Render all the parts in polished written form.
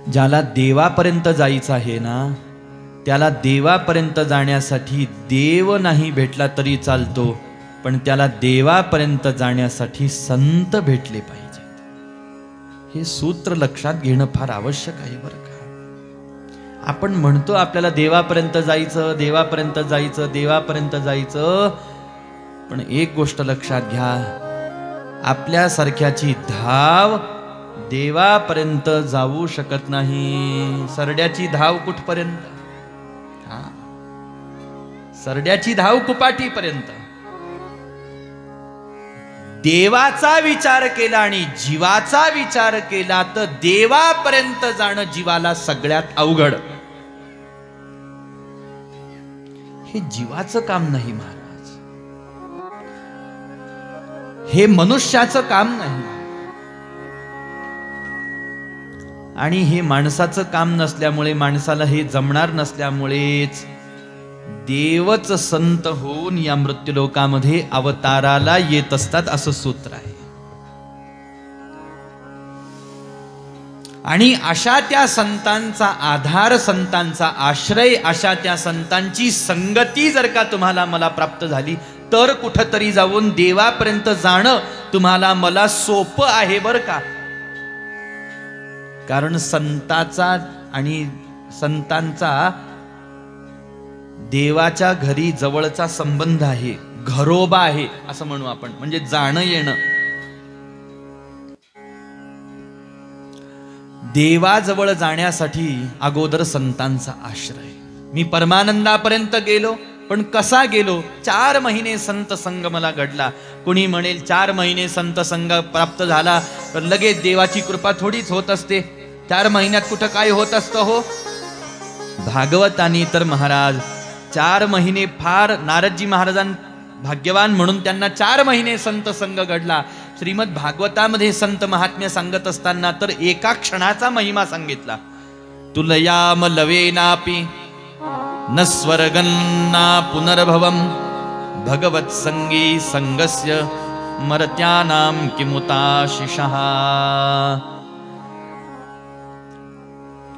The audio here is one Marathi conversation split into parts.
ज्याला देवापर्यंत जायचं आहे ना, त्याला देवापर्यंत जाण्यासाठी देव नाही भेटला तरी चालतो, पण त्याला देवापर्यंत जाण्यासाठी संत भेटले पाहिजे. हे सूत्र लक्षात घेणं फार आवश्यक आहे बरं का. आपण म्हणतो आपल्याला देवापर्यंत जायचं, देवापर्यंत जायचं, देवापर्यंत जायचं, पण एक गोष्ट लक्षात घ्या, आपल्यासारख्याची धाव देवापर्यंत जाऊ शकत नाही. सरड्याची धाव कुठपर्यंत? सरड्याची धाव कुपाटीपर्यंत. देवाचा विचार केला आणि जीवाचा विचार केला तर देवापर्यंत जाणं जीवाला सगळ्यात अवघड. हे जीवाचं काम नाही महाराज, हे मनुष्याचं काम नाही, आणि हे माणसाचं काम नसल्यामुळे, माणसाला हे जमणार नसल्यामुळेच देवच संत होऊन या मृत्यूलोकामध्ये अवताराला येत असतात असं सूत्र आहे. आणि अशा त्या संतांचा आधार, संतांचा आश्रय, अशा त्या संतांची संगती जर का तुम्हाला मला प्राप्त झाली तर कुठंतरी जाऊन देवापर्यंत जाणं तुम्हाला मला सोपं आहे बरं का. कारण संताचा आणि संतांचा देवाच्या घरी जवळचा संबंध आहे, घरोबा आहे असं म्हणू आपण, म्हणजे जाणं येणं. देवाजवळ जाण्यासाठी अगोदर संतांचा आश्रय. मी परमानंदापर्यंत गेलो, पण कसा गेलो? 4 महिने संत संग मला घडला. कुणी म्हणेल 4 महिने संत संग प्राप्त झाला तर लगेच देवाची कृपा थोडीच होत असते. 4 महिन्यात कुठं काय होत असतं हो? भागवतानी तर महाराज 4 महिने फार, नारदजी महाराजां भाग्यवान म्हणून त्यांना 4 महिने संत संग घडला. श्रीमद भागवतामध्ये संत महात्म्य सांगत असताना तर एका क्षणाचा महिमा सांगितला. तुलयाम लवेनापि न स्वर्गन्ना पुनर्भवम भगवत संगी संगस्य मर्त्यानाम किमुताशिषः.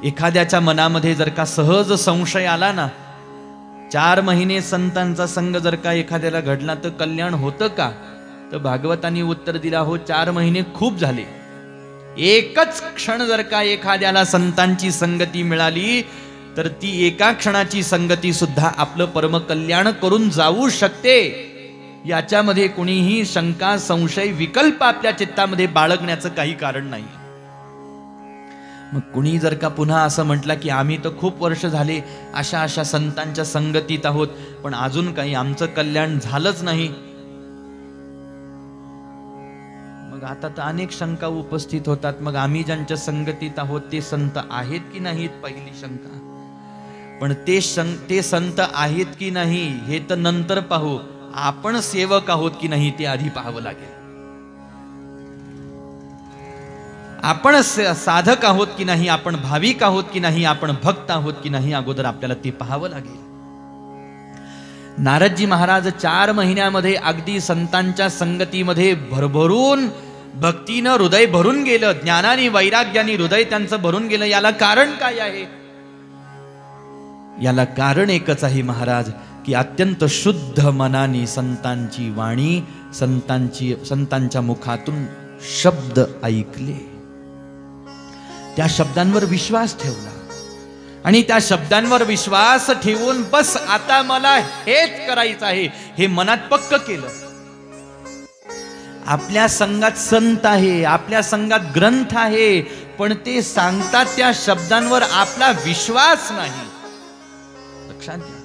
एखाद्याच्या मनामध्ये जर का सहज संशय आला ना, 4 महिने संतांचा संग जर का एखाद्याला घडला तर कल्याण होतं का? तर भागवतांनी उत्तर दिला, हो 4 महिने खूप झाले. एकच क्षण जर का एखाद्याला संतांची संगती मिळाली तर ती एका क्षणाची संगती सुद्धा आपलं परम कल्याण करून जाऊ शकते. याच्यामध्ये कुणीही शंका, संशय, विकल्प आपल्या चित्तामध्ये बाळगण्याचं काही कारण नाही. मग कुणी जर का पुन्हा असं म्हटलं की आम्ही तर खूप वर्ष झाले अशा अशा संतांच्या संगतीत आहोत, पण अजून काही आमचं कल्याण झालंच नाही, मग आता तर अनेक शंका उपस्थित होतात. मग आम्ही ज्यांच्या संगतीत आहोत ते संत आहेत की नाहीत पहिली शंका. पण ते संत आहेत की नाही हे तर नंतर पाहू. आपण सेवक आहोत की नाही ते आधी पाहावं लागेल. आपण साधक आहोत की नाही, आपण भाविक आहोत की नाही, आपण भक्त आहोत की नाही, अगोदर आपल्याला ते पाहावं लागेल. नारदजी महाराज 4 महिन्यामध्ये अगदी संतांच्या संगतीमध्ये भरभरून भक्तीनं हृदय भरून गेलं, ज्ञानाने वैराग्याने हृदय त्यांचं भरून गेलं. याला कारण काय आहे? याला कारण एकच आहे महाराज, की अत्यंत शुद्ध मनाने संतांची वाणी, संतांच्या मुखातून शब्द ऐकले, त्या शब्दांवर विश्वास ठेवला आणि त्या शब्दांवर विश्वास ठेवून बस आता मला हेच करायचं आहे हे मनात पक्क केलं. आपल्या संघात संत आहे, आपल्या संघात ग्रंथ आहे, पण ते सांगतात त्या शब्दांवर आपला विश्वास नाही. लक्षात घ्या,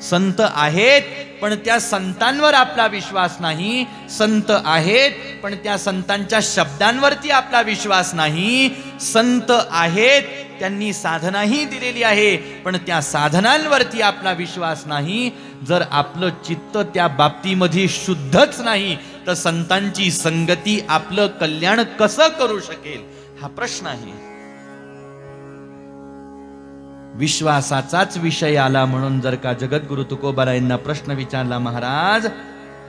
संत आहेत पण त्या संतांवर आपला विश्वास नाही. संत आहेत पण त्या संतांच्या शब्दांवरती आपला विश्वास नाही. संत आहेत, त्यांनी साधनाही दिलेली आहे, पण त्या साधनांवरती आपला विश्वास नाही. जर आपलं चित्त त्या बाबतीमध्ये शुद्धच नाही तर संतांची संगती आपलं कल्याण कसं करू शकेल हा प्रश्न आहे. विश्वासाचाच विषय आला म्हणून जर का जगद्गुरु तुकोबारायांना प्रश्न विचारला, महाराज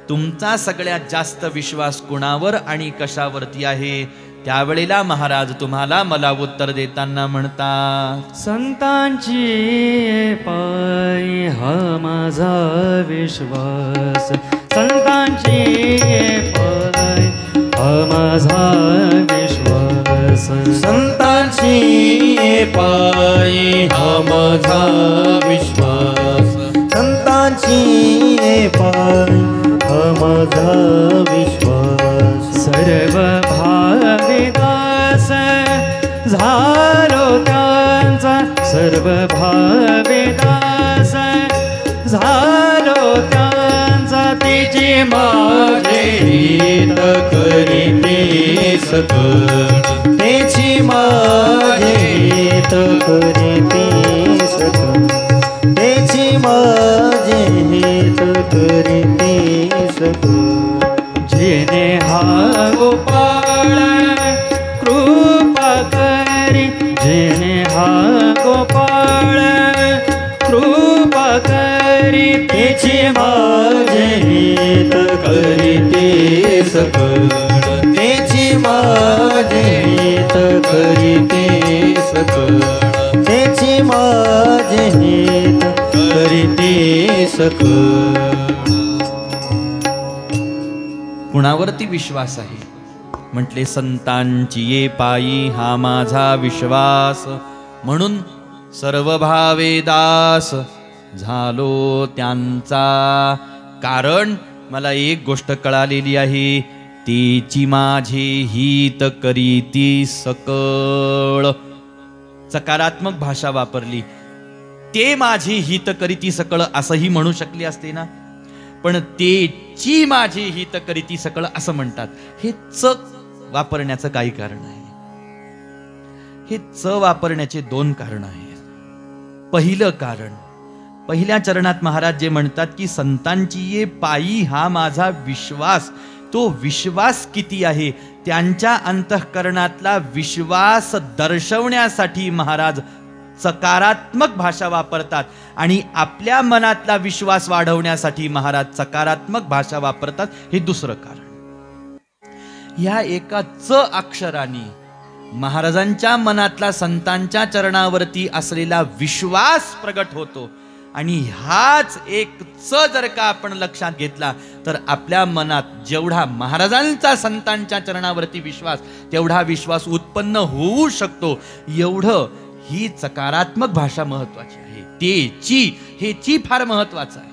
तुमचा सगळ्यात जास्त विश्वास कोणावर आणि कशावरती आहे? त्यावेळेला महाराज तुम्हाला मला उत्तर देताना म्हणतात, संतांची पायी हा माझा विश्वास, संतांची पायी हा माझा विश्वास, संतांची पायी हा माझा विश्वास, संतांची पायी हा माझा विश्वास, सर्व भाविदास झालो त्यांचा, सर्व भाविदास झालो त्यांचा, तिची माझे हित करीते सकळ, तेची माझे हित करीते सकळ, तेची माझे हित करीते सकळ, जेने हा गोपाळ कृपा करी, जेने हा गोपाळ कृपा करी, तेची माझे हित करीते सकळ, तेची माझे हित करीते सकळ, तेची माझे हित करीते सकळ. कुणावरती विश्वास आहे? म्हटले संतांची ये पायी हा माझा विश्वास, म्हणून सर्व भावे दास झालो त्यांचा. कारण मला एक गोष्ट कळालेली आहे, तेची माझे हित करीती सकळ. सकारात्मक भाषा वापरली. ते माझे हित करीती सकळ असंही म्हणू शकले असते ना, पण तेची माझे हित करीती सकळ असं म्हणतात. हे च वापरण्याचं काही कारण आहे? हे च वापरण्याचे दोन कारण आहेत. पहिलं कारण, पहिल्या चरणात महाराज जे म्हणतात की संतांची ये पायी हा माझा विश्वास, तो विश्वास किती आहे त्यांच्या अंतःकरणातला विश्वास दर्शवण्यासाठी महाराज सकारात्मक भाषा वापरतात, आणि आपल्या मनातला विश्वास वाढवण्यासाठी महाराज सकारात्मक भाषा वापरतात. हे दुसरं कारण. या एका च अक्षराने महाराजांच्या मनातला संतांच्या चरणावरती असलेला विश्वास प्रगट होतो, आणि हाच एक च जर का आपण लक्षात घेतला तर आपल्या मनात जेवढा महाराजांचा संतांच्या चरणावरती विश्वास, तेवढा विश्वास उत्पन्न होऊ शकतो. एवढं ही सकारात्मक भाषा महत्वाची आहे. तेची, हे ची फार महत्वाचं आहे.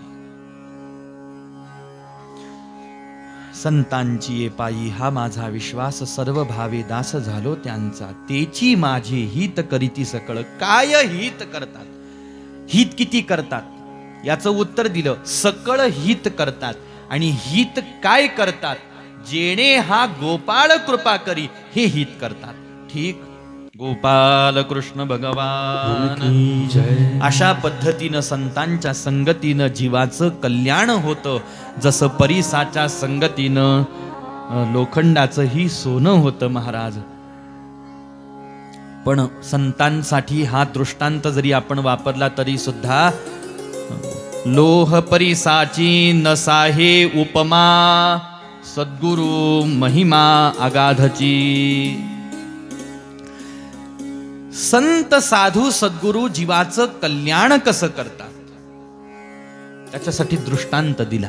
संतांची ये पायी हा माझा विश्वास, सर्व भावे दास झालो त्यांचा, तेची माझे हित करीती सकळ. काय हित करतात? हित किती करतात याचं उत्तर दिलं. सकळ हित करतात. आणि हित काय करतात? जेणे हा गोपाळ कृपा करी, हे हित करतात. ठीक. गोपाल कृष्ण भगवान जय. अशा पद्धतीनं संतांच्या संगतीनं जीवाचं कल्याण होतं. जसं परिसाच्या संगतीनं लोखंडाचंही सोनं होतं महाराज. पण संतांसाठी हा दृष्टांत जरी आपण वापरला तरी सुद्धा लोह परिसाची नसाहे उपमा, सद्गुरु महिमा अगाधची. संत साधू सद्गुरु जीवाचं कल्याण कसं करतात त्याच्यासाठी दृष्टांत दिला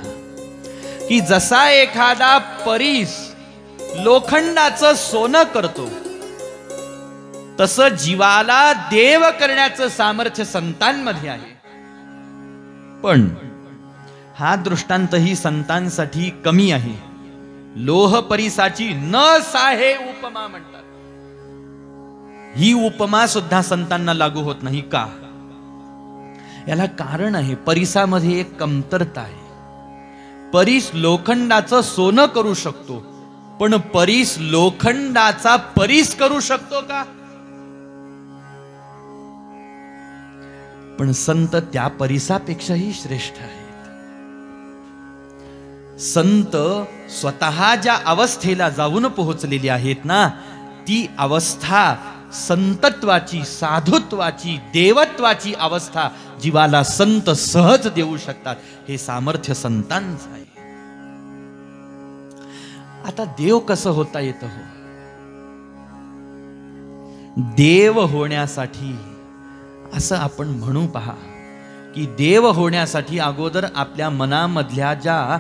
की जसा एखादा परीस लोखंडाचं सोनं करतो, तसं जीवाला देव करण्याचं सामर्थ्य संतांमध्ये आहे. पण हा दृष्टांत ही संतांसाठी कमी आहे. लोह परिसाची न साहे उपमा म्हणतात. ही उपमा सुद्धा संतांना लागू होत नाही. का? याला कारण आहे. परिसामध्ये एक कमतरता आहे. परीस लोखंडाचं सोनं करू शकतो, पण परीस लोखंडाचा परीस करू शकतो का? पण संत त्या परिसापेक्षाही श्रेष्ठ आहेत. संत स्वतः ज्या अवस्थेला जाऊन पोहोचलेली आहेत ना, ती अवस्था संतत्वाची, साधुत्वाची, देवत्वाची अवस्था जीवाला संत सहज देऊ शकतात. हे सामर्थ्य संतांचं आहे. आता देव कसं होता येतं हो? देव होण्यासाठी, असं आपण म्हणू पहा की देव होण्यासाठी अगोदर आपल्या मनामधल्या ज्या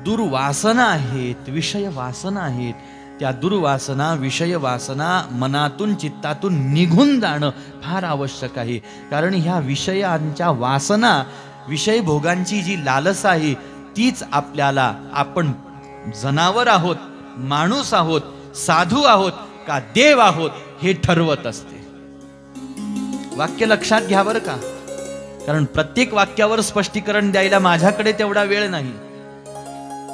दुर्वासना आहेत, विषय वासना आहेत, त्या दुर्वासना, विषय वासना मनातून, चित्तातून निघून जाणं फार आवश्यक आहे. कारण ह्या विषयांच्या वासना, विषय भोगांची जी लालसा आहे, तीच आपल्याला आपण जनावर आहोत, माणूस आहोत, साधू आहोत का देव आहोत हे ठरवत असते. वाक्य लक्षात घ्या बरं का, कारण प्रत्येक वाक्यावर स्पष्टीकरण द्यायला माझ्याकडे तेवढा वेळ नाही.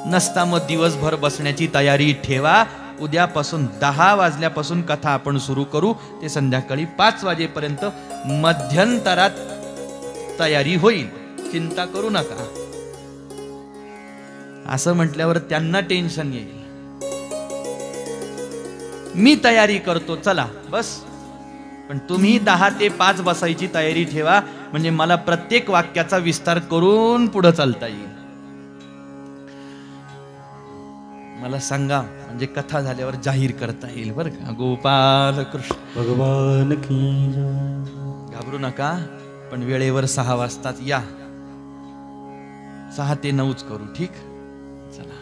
नसता मग दिवसभर बसण्याची तयारी ठेवा. उद्यापासून 10 वाजल्यापासून कथा आपण सुरू करू, ते संध्याकाळी 5 वाजेपर्यंत मध्यंतरात तयारी होईल, चिंता करू नका. असं म्हटल्यावर त्यांना टेन्शन येईल. मी तयारी करतो चला बस, पण तुम्ही 10 ते 5 बसायची तयारी ठेवा, म्हणजे मला प्रत्येक वाक्याचा विस्तार करून पुढे चालता येईल. मला सांगा, म्हणजे कथा झाल्यावर जाहीर करता येईल बरं का. गोपाल कृष्ण भगवान की जय. घाबरू नका, पण वेळेवर 6 वाजताच या. 6 ते 9च करू, ठीक? चला.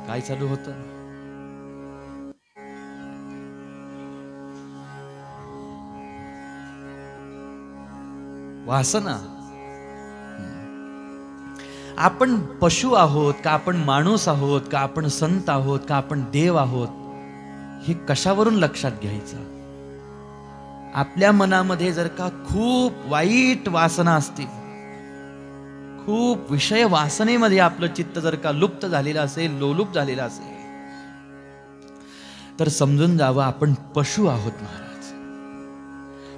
काय चालू होतं? वासना. आपण पशु आहोत का आपण माणूस आहोत का आपण संत आहोत का आपण देव आहोत, हे कशावरून लक्षात घ्यायचं? आपल्या मनामध्ये जर का खूप वाईट वासना असतील, खूप विषय वासनेमध्ये आपलं चित्त जर का लुप्त झालेलं असेल, लोलुप झालेलं असेल, तर समजून जावं आपण पशु आहोत महाराज.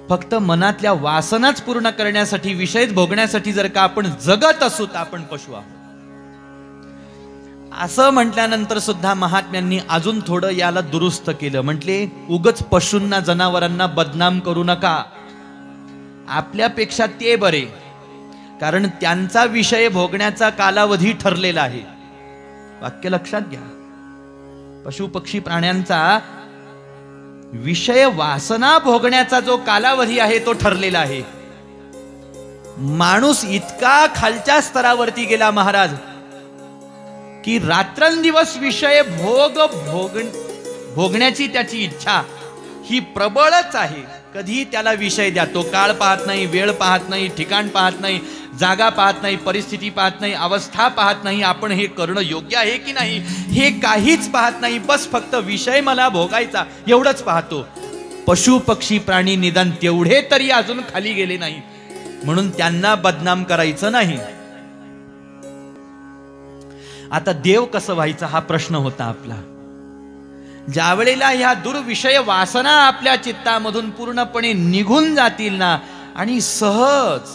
फक्त मनातल्या वासनाच पूर्ण करण्यासाठी, विषयच भोगण्यासाठी जर का आपण जगत असू तर आपण पशु आहोत. असं म्हटल्यानंतर सुद्धा महात्म्यांनी अजून थोडं याला दुरुस्त केलं. म्हटले उगच पशूंना, जनावरांना बदनाम करू नका, आपल्यापेक्षा ते बरे, कारण त्यांचा विषय भोगण्याचा कालावधी ठरलेला आहे. वाक्य लक्षात घ्या. पशु पक्षी प्राण्यांचा विषय वासना भोगण्याचा जो कालावधी आहे तो ठरलेला आहे. माणूस इतका खालच्या स्तरावरती गेला महाराज की रात्रंदिवस विषय भोगण्याची त्याची इच्छा ही प्रबळच आहे. कधी त्याला विषय द्या, तो काळ पाहत नाही, वेळ पाहत नाही, ठिकाण पाहत नाही, जागा पाहत नाही, परिस्थिती पाहत नाही, अवस्था पाहत नाही, आपण हे करणं योग्य आहे की नाही हे काहीच पाहत नाही. बस फक्त विषय मला भोगायचा एवढंच पाहतो. पशु पक्षी प्राणी निदान तेवढे तरी अजून खाली गेले नाही, म्हणून त्यांना बदनाम करायचं नाही. आता देव कसं व्हायचं हा प्रश्न होता आपला. ज्या वेळेला ह्या दुर्विषय वासना आपल्या चित्तामधून पूर्णपणे निघून जातील ना, आणि सहज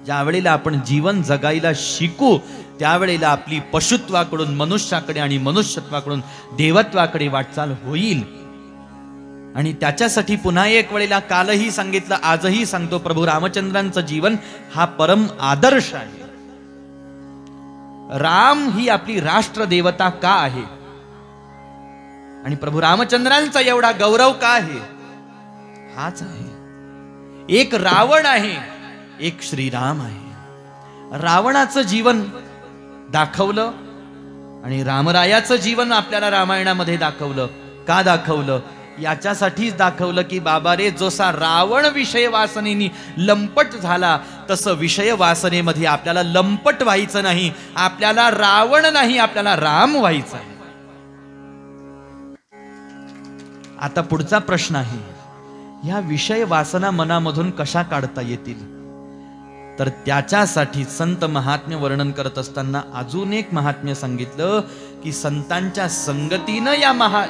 ज्या वेळेला आपण जीवन जगायला शिकू, त्यावेळेला आपली पशुत्वाकडून मनुष्याकडे आणि मनुष्यत्वाकडून देवत्वाकडे वाटचाल होईल. आणि त्याच्यासाठी पुन्हा एक वेळेला कालही सांगितलं, आजही सांगतो, प्रभू रामचंद्रांचं जीवन हा परम आदर्श आहे. राम ही आपली राष्ट्रदेवता का आहे आणि प्रभू रामचंद्रांचा एवढा गौरव का आहे? हाच आहे. एक रावण आहे, एक श्रीराम आहे. रावणाचं जीवन दाखवलं आणि रामरायाचं जीवन आपल्याला रामायणामध्ये दाखवलं. का दाखवलं? याच्यासाठीच दाखवलं की बाबा रे, जसा रावण विषय वासनेनी लंपट झाला, तसं विषय वासनेमध्ये आपल्याला लंपट व्हायचं नाही. आपल्याला रावण नाही, आपल्याला राम व्हायचं आहे. आता पुढचा प्रश्न आहे, ह्या विषय वासना मनामधून कशा काढता येतील? तर त्याच्यासाठी संत महात्म्य वर्णन करत असताना अजून एक महात्म्य सांगितलं की संतांच्या संगतीनं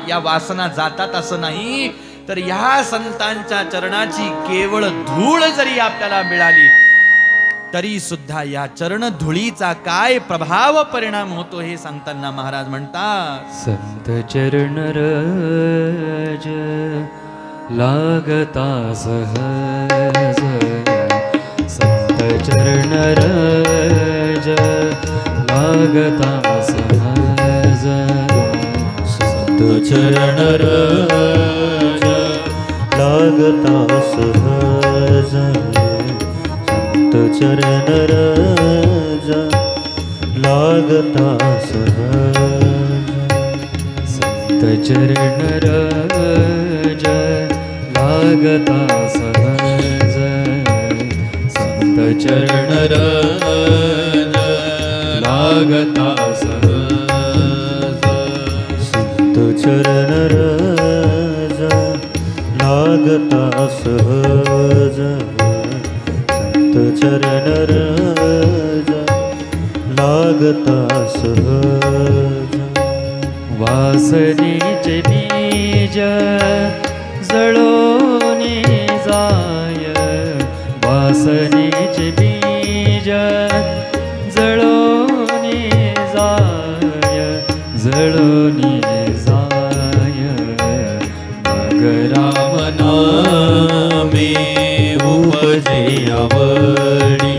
या वासना जातात असं नाही, तर ह्या संतांच्या चरणाची केवळ धूळ जरी आपल्याला मिळाली तरी सुद्धा या चरण धुळीचा काय प्रभाव परिणाम होतो हे सांगताना महाराज म्हणतात, संत चरण रज लागता सहज, संत चरण रज लागता सहज, संत चरण रज लागता सहज संत चरण रज लागता सहज संत चरण रज लागता सहज संत चरण रज लागता सहज संत चरण रज लागता सहज संत चरण रज लागता सहज वासनेचे बीज जळोनी जाय वासनेचे बीज जळोनी जाय जळोनी जाय मग राम नामे उपजे आवडी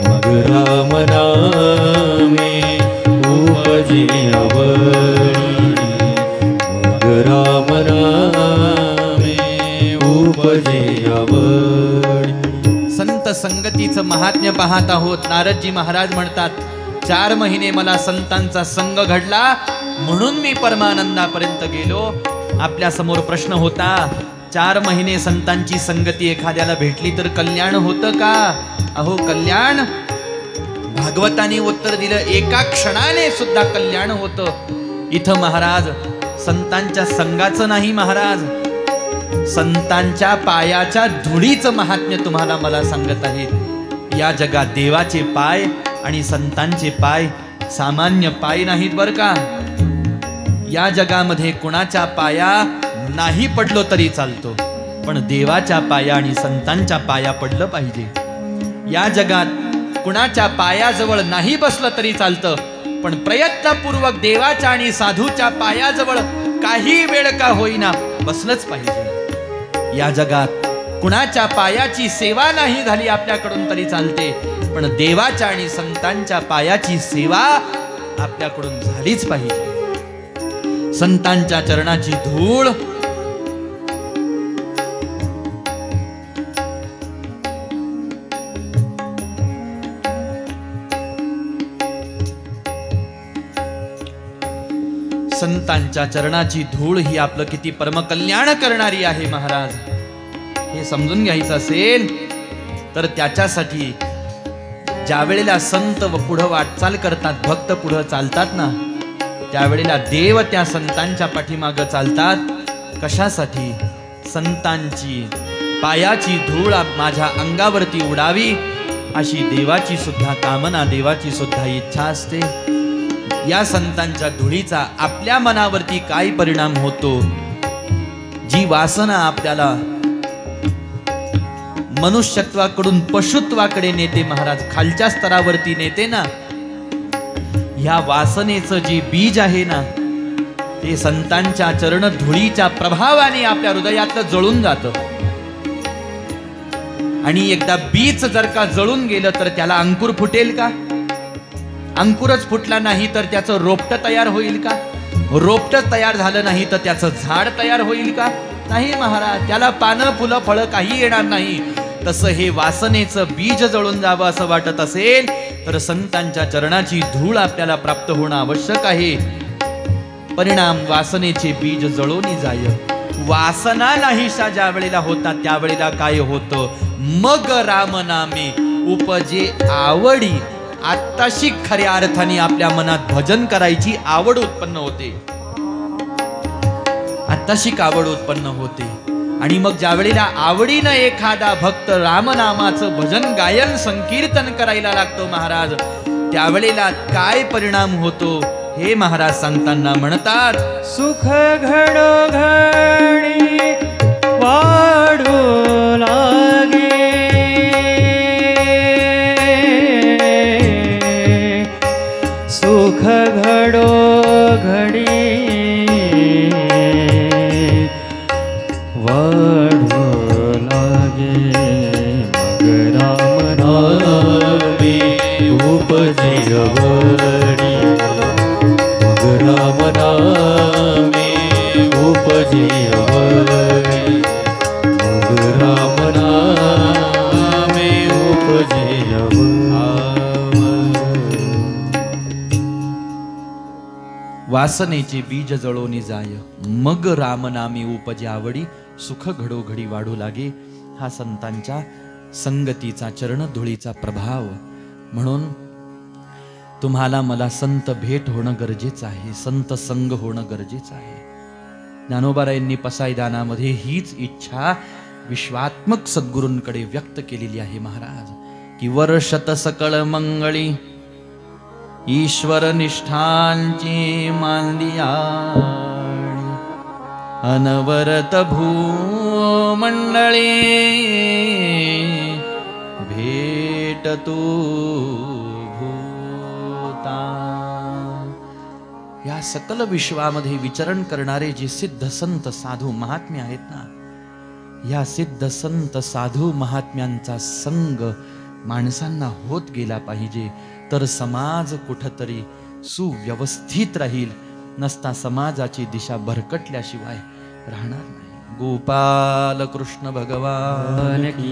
मग राम नामे उपजे आवडी मग राम नामे उपजे आवडी. संत संगतीचं महात्म्य पाहत आहोत. नारदजी महाराज म्हणतात 4 महिने मला संतांचा संग घडला म्हणून मी परमानंदापर्यंत गेलो. आपल्या समोर प्रश्न होता 4 महिने संतांची संगती एखाद्याला भेटली तर कल्याण होतं का? अहो कल्याण भागवताने उत्तर दिलं एका क्षणाने सुद्धा कल्याण होतं. इथं महाराज संतांच्या संगाचं नाही, महाराज संतांच्या पायाच्या धुळीचं महात्म्य तुम्हाला मला सांगत आहे. या जगात देवाचे पाय आणि संतांचे पाय सामान्य पाय नाहीत बर का. या जगामध्ये कुणाच्या पाया नाही पडलो तरी चालतो, पण देवाच्या पाया आणि संतांच्या पाया पडलं पाहिजे. या जगात कुणाच्या पायाजवळ नाही बसलं तरी चालतं, पण प्रयत्नपूर्वक देवाच्या आणि साधूच्या पायाजवळ काही वेळ का होईना बसलंच पाहिजे. या जगात कुणाच्या पायाची सेवा नाही झाली आपल्याकडून तरी चालते, पण देवाच्या आणि संतांच्या पायाची सेवा आपल्याकडून झालीच पाहिजे. संतांच्या चरणाची धूळ संतांच्या चरणाची धूळ ही आपलं किती परमकल्याण करणारी आहे महाराज. हे समजून घ्यायचं असेल तर त्याच्यासाठी ज्या वेळेला संत व पुढं वाटचाल करतात, भक्त पुढं चालतात ना, त्यावेळेला देव त्या संतांच्या पाठीमागं चालतात. कशासाठी? संतांची पायाची धूळ माझ्या अंगावरती उडावी अशी देवाची सुद्धा कामना, देवाची सुद्धा इच्छा असते. या संतांच्या धुळीचा आपल्या मनावरती काय परिणाम होतो? जी वासना आपल्याला मनुष्यत्वाकडून पशुत्वाकडे नेते महाराज, खालच्या स्तरावरती नेते ना, ह्या वासनेचं जे बीज आहे ना, ते संतांच्या चरण धुळीच्या प्रभावाने आपल्या हृदयातलं जळून जातं. आणि एकदा बीज जर का जळून गेलं तर त्याला अंकुर फुटेल का? अंकुरच फुटला नाही तर त्याचं रोपट तयार होईल का? रोपट तयार झालं नाही तर त्याचं झाड तयार होईल का? नाही महाराज, त्याला पानं फुलं फळं काही येणार नाही. तसं हे वासनेचं बीज जळून जावं असं वाटत असेल तर संतांच्या चरणाची धूळ आपल्याला प्राप्त होणं आवश्यक आहे. परिणाम वासनेचे बीज जळून जाय. वासना नाहीशा ज्या वेळेला होता त्यावेळेला काय होतं? मग राम नामे उपजे आवडी. आत्ताशी खऱ्या अर्थाने आपल्या मनात भजन करायची आवड उत्पन्न होते. आत्ताशी आवड उत्पन्न होते. आणि मग ज्या वेळेला आवडीनं एखादा भक्त रामनामाचं भजन गायन संकीर्तन करायला लागतो महाराज, त्यावेळेला काय परिणाम होतो हे महाराज सांगताना म्हणतात, सुख घडोघडी वाढू लागे, सुख घडोघडी वाढू लागे. मग राम नामे उपजे आवडी मग राम नामे उपजे अवळी मग राम नामे उपजे वासनेचे बीज जळोनी जाय मग रामनामी उपजे आवडी सुख घडोघडी वाढू लागे. हा संतांच्या संगतीचा चरणधुळीचा प्रभाव. म्हणून तुम्हाला मला संत भेट होणं गरजेचं आहे, संत संग होणं गरजेचं आहे. ज्ञानोबारायांनी पसायदानामध्ये हीच इच्छा विश्वात्मक सद्गुरूंकडे व्यक्त केलेली आहे महाराज, की वर्षत सकळ मंगळी ईश्वर निष्ठांची मांदिया अनवरत भूमंडळी भेट तू भूता. या सकल विश्वामध्ये विचरण करणारे जे सिद्ध संत साधू महात्मे आहेत ना, या सिद्ध संत साधू महात्म्यांचा संग माणसांना होत गेला पाहिजे, तर समाज कुठतरी सुव्यवस्थित राहील. नसता समाजाची दिशा भरकटल्याशिवाय राहणार नाही. गोपाल कृष्ण भगवान की